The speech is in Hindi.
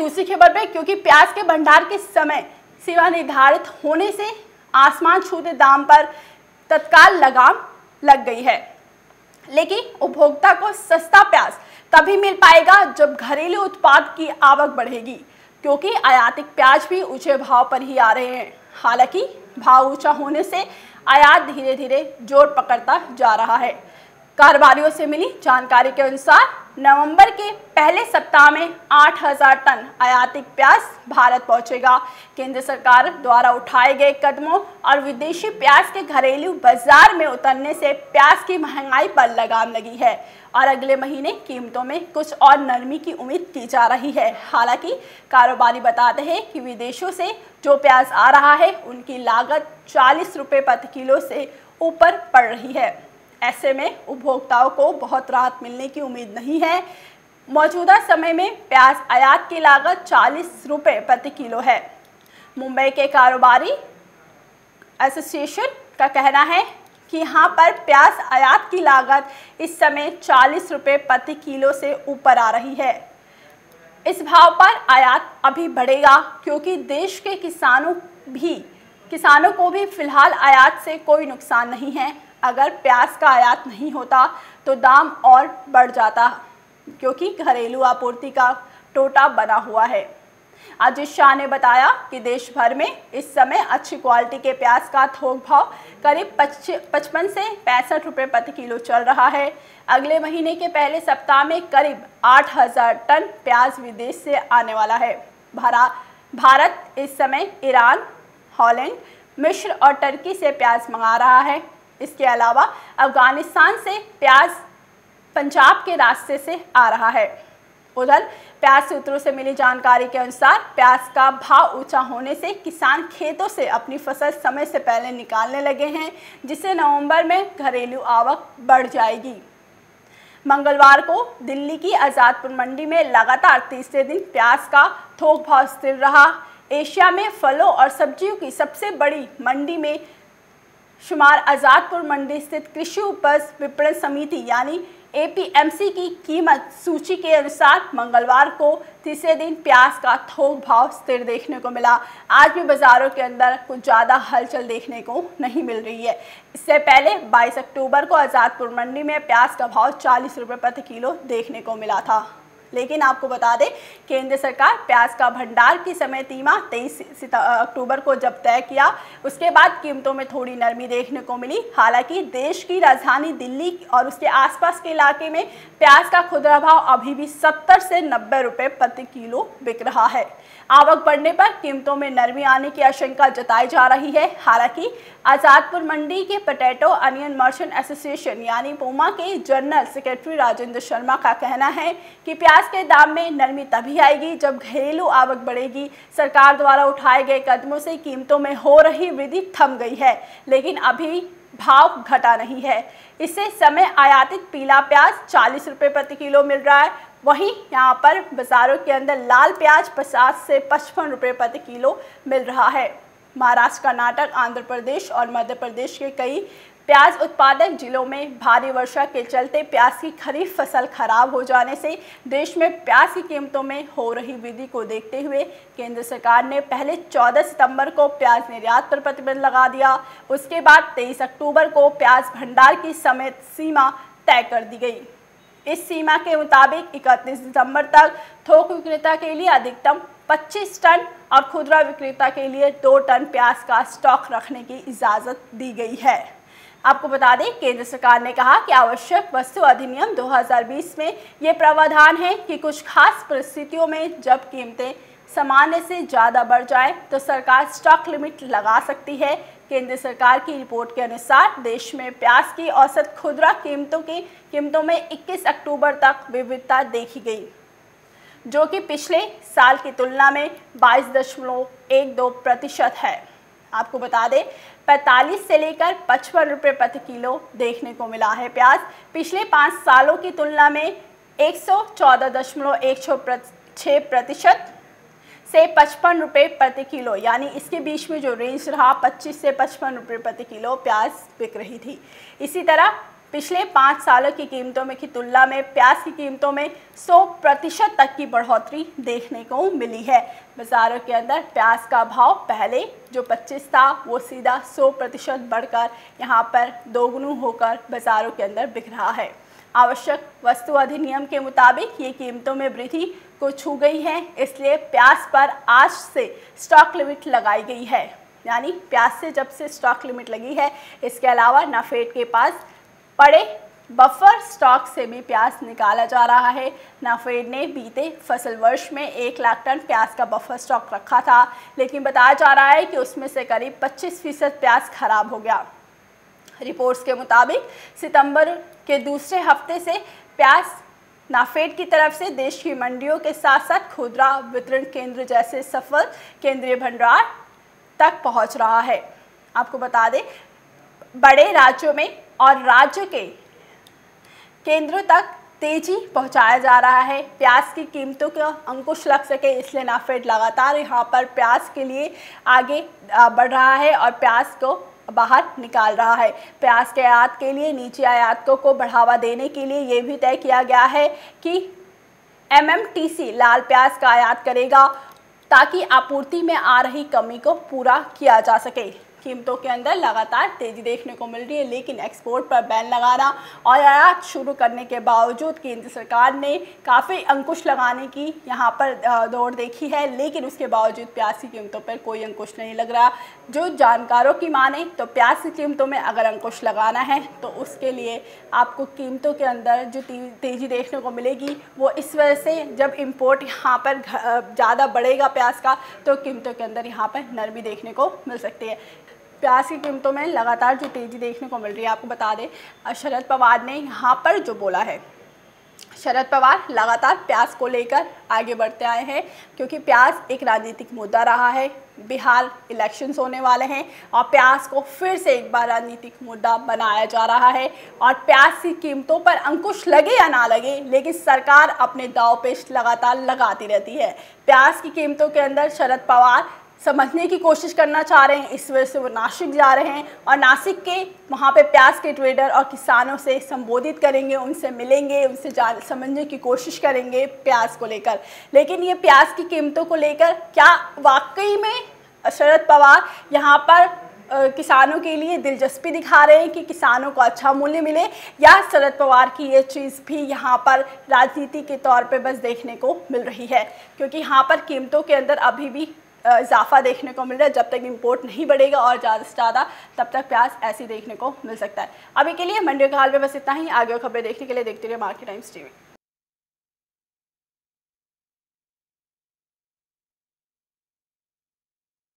दूसरी खबर पे, क्योंकि प्याज के भंडार के समय सीमा निर्धारित होने से आसमान छूते दाम पर तत्काल लगाम लग गई है। लेकिन उपभोक्ता को सस्ता प्याज तभी मिल पाएगा जब घरेलू उत्पाद की आवक बढ़ेगी, क्योंकि आयातित प्याज भी ऊंचे भाव पर ही आ रहे हैं। हालांकि भाव ऊंचा होने से आयात धीरे धीरे जोर पकड़ता जा रहा है। कारोबारियों से मिली जानकारी के अनुसार नवंबर के पहले सप्ताह में 8,000 टन आयातित प्याज भारत पहुंचेगा। केंद्र सरकार द्वारा उठाए गए कदमों और विदेशी प्याज के घरेलू बाजार में उतरने से प्याज की महंगाई पर लगाम लगी है और अगले महीने कीमतों में कुछ और नरमी की उम्मीद की जा रही है। हालांकि कारोबारी बताते हैं कि विदेशों से जो प्याज आ रहा है उनकी लागत 40 रुपये प्रति किलो से ऊपर पड़ रही है। ऐसे में उपभोक्ताओं को बहुत राहत मिलने की उम्मीद नहीं है। मौजूदा समय में प्याज आयात की लागत 40 रुपये प्रति किलो है। मुंबई के कारोबारी एसोसिएशन का कहना है कि यहाँ पर प्याज आयात की लागत इस समय 40 रुपये प्रति किलो से ऊपर आ रही है। इस भाव पर आयात अभी बढ़ेगा, क्योंकि देश के किसानों को भी फिलहाल आयात से कोई नुकसान नहीं है। अगर प्याज का आयात नहीं होता तो दाम और बढ़ जाता, क्योंकि घरेलू आपूर्ति का टोटा बना हुआ है। अजीत शाह ने बताया कि देश भर में इस समय अच्छी क्वालिटी के प्याज का थोक भाव करीब 55 से 65 रुपये प्रति किलो चल रहा है। अगले महीने के पहले सप्ताह में करीब 8,000 टन प्याज विदेश से आने वाला है। भारत इस समय ईरान, हॉलैंड, मिस्र और टर्की से प्याज मंगा रहा है। इसके अलावा अफगानिस्तान से प्याज पंजाब के रास्ते से आ रहा है। उधर प्याज सूत्रों से मिली जानकारी के अनुसार प्याज का भाव ऊंचा होने से किसान खेतों से अपनी फसल समय से पहले निकालने लगे हैं, जिससे नवंबर में घरेलू आवक बढ़ जाएगी। मंगलवार को दिल्ली की आज़ादपुर मंडी में लगातार तीसरे दिन प्याज का थोक भाव स्थिर रहा। एशिया में फलों और सब्जियों की सबसे बड़ी मंडी में शुमार आज़ादपुर मंडी स्थित कृषि उपज विपणन समिति यानी APMC की कीमत सूची के अनुसार मंगलवार को तीसरे दिन प्याज का थोक भाव स्थिर देखने को मिला। आज भी बाजारों के अंदर कुछ ज़्यादा हलचल देखने को नहीं मिल रही है। इससे पहले 22 अक्टूबर को आज़ादपुर मंडी में प्याज का भाव 40 रुपये प्रति किलो देखने को मिला था। लेकिन आपको बता दें, केंद्र सरकार प्याज का भंडार की समय सीमा 23 अक्टूबर को जब तय किया, उसके बाद कीमतों में थोड़ी नरमी देखने को मिली। हालांकि देश की राजधानी दिल्ली और उसके आसपास के इलाके में प्याज का खुदरा भाव अभी भी 70 से 90 रुपये प्रति किलो बिक रहा है। आवक बढ़ने पर कीमतों में नरमी आने की आशंका जताई जा रही है। हालांकि आज़ादपुर मंडी के पोटैटो अनियन मर्चेंट एसोसिएशन यानी पोमा के जनरल सेक्रेटरी राजेंद्र शर्मा का कहना है कि प्याज के दाम में नरमी तभी आएगी जब घरेलू आवक बढ़ेगी। सरकार द्वारा उठाए गए कदमों से कीमतों में हो रही वृद्धि थम गई है, लेकिन अभी भाव घटा नहीं है। इससे समय आयातित पीला प्याज 40 रुपये प्रति किलो मिल रहा है। वहीं यहाँ पर बाजारों के अंदर लाल प्याज 50 से 55 रुपये प्रति किलो मिल रहा है। महाराष्ट्र, कर्नाटक, आंध्र प्रदेश और मध्य प्रदेश के कई प्याज उत्पादक जिलों में भारी वर्षा के चलते प्याज की खरीफ फसल खराब हो जाने से देश में प्याज की कीमतों में हो रही वृद्धि को देखते हुए केंद्र सरकार ने पहले 14 सितंबर को प्याज निर्यात पर प्रतिबंध लगा दिया। उसके बाद 23 अक्टूबर को प्याज भंडार की समय सीमा तय कर दी गई। इस सीमा के मुताबिक 31 दिसंबर तक थोक विक्रेता के लिए अधिकतम 25 टन और खुदरा विक्रेता के लिए 2 टन प्याज का स्टॉक रखने की इजाज़त दी गई है। आपको बता दें, केंद्र सरकार ने कहा कि आवश्यक वस्तु अधिनियम 2020 में ये प्रावधान है कि कुछ खास परिस्थितियों में जब कीमतें सामान्य से ज़्यादा बढ़ जाए तो सरकार स्टॉक लिमिट लगा सकती है। केंद्र सरकार की रिपोर्ट के अनुसार देश में प्याज की औसत खुदरा कीमतों में 21 अक्टूबर तक विविधता देखी गई, जो कि पिछले साल की तुलना में 22.12% है। आपको बता दें, 45 से लेकर 55 रुपये प्रति किलो देखने को मिला है प्याज। पिछले 5 सालों की तुलना में 114.16% से 55 रुपये प्रति किलो, यानी इसके बीच में जो रेंज रहा 25 से 55 रुपये प्रति किलो प्याज बिक रही थी। इसी तरह पिछले 5 सालों की कीमतों में की तुलना में प्याज की कीमतों में 100% तक की बढ़ोतरी देखने को मिली है। बाज़ारों के अंदर प्याज का भाव पहले जो 25 था वो सीधा 100% बढ़कर यहाँ पर दोगुना होकर बाज़ारों के अंदर बिक रहा है। आवश्यक वस्तु अधिनियम के मुताबिक ये कीमतों में वृद्धि को छू गई है, इसलिए प्याज पर आज से स्टॉक लिमिट लगाई गई है। यानी प्याज से जब से स्टॉक लिमिट लगी है, इसके अलावा नाफेड के पास पड़े बफर स्टॉक से भी प्याज निकाला जा रहा है। नाफेड ने बीते फसल वर्ष में 1 लाख टन प्याज का बफर स्टॉक रखा था, लेकिन बताया जा रहा है कि उसमें से करीब 25% प्याज खराब हो गया। रिपोर्ट्स के मुताबिक सितंबर के दूसरे हफ्ते से प्याज नाफेड की तरफ से देश की मंडियों के साथ साथ खुदरा वितरण केंद्र जैसे सफल केंद्रीय भंडार तक पहुंच रहा है। आपको बता दें, बड़े राज्यों में और राज्य के केंद्रों तक तेजी पहुंचाया जा रहा है। प्याज की कीमतों का अंकुश लग सके, इसलिए नाफेड लगातार यहाँ पर प्याज के लिए आगे बढ़ रहा है और प्याज को बाहर निकाल रहा है। प्याज के आयात के लिए नीचे आयातों को बढ़ावा देने के लिए ये भी तय किया गया है कि एमएमटीसी लाल प्याज का आयात करेगा ताकि आपूर्ति में आ रही कमी को पूरा किया जा सके। कीमतों के अंदर लगातार तेजी देखने को मिल रही है, लेकिन एक्सपोर्ट पर बैन लगाना और आयात शुरू करने के बावजूद केंद्र सरकार ने काफ़ी अंकुश लगाने की यहाँ पर दौड़ देखी है, लेकिन उसके बावजूद प्याज की कीमतों पर कोई अंकुश नहीं लग रहा। जो जानकारों की माने तो प्याज की कीमतों में अगर अंकुश लगाना है तो उसके लिए आपको कीमतों के अंदर जो तेज़ी देखने को मिलेगी वो इस वजह से, जब इम्पोर्ट यहाँ पर ज़्यादा बढ़ेगा प्याज का तो कीमतों के अंदर यहाँ पर नरमी देखने को मिल सकती है। प्याज की कीमतों में लगातार जो तेज़ी देखने को मिल रही है, आपको बता दें शरद पवार ने यहाँ पर जो बोला है, शरद पवार लगातार प्याज को लेकर आगे बढ़ते आए हैं क्योंकि प्याज एक राजनीतिक मुद्दा रहा है। बिहार इलेक्शंस होने वाले हैं और प्याज को फिर से एक बार राजनीतिक मुद्दा बनाया जा रहा है और प्याज की कीमतों पर अंकुश लगे या ना लगे, लेकिन सरकार अपने दांव पेच लगातार लगाती रहती है। प्याज की कीमतों के अंदर शरद पवार समझने की कोशिश करना चाह रहे हैं, इस वजह से वो नासिक जा रहे हैं और नासिक के वहाँ पे प्याज के ट्रेडर और किसानों से संबोधित करेंगे, उनसे मिलेंगे, उनसे समझने की कोशिश करेंगे प्याज को लेकर। लेकिन ये प्याज की कीमतों को लेकर क्या वाकई में शरद पवार यहाँ पर किसानों के लिए दिलचस्पी दिखा रहे हैं कि किसानों को अच्छा मूल्य मिले, या शरद पवार की ये चीज़ भी यहाँ पर राजनीति के तौर पे बस देखने को मिल रही है? क्योंकि यहाँ पर कीमतों के अंदर अभी भी इजाफा देखने को मिल रहा है। जब तक इंपोर्ट नहीं बढ़ेगा और ज़्यादा से ज़्यादा, तब तक प्याज ऐसी देखने को मिल सकता है। अभी के लिए मंडियों के हाल में बस इतना ही। आगे खबरें देखने के लिए देखते रहिए मार्केट टाइम्स टीवी।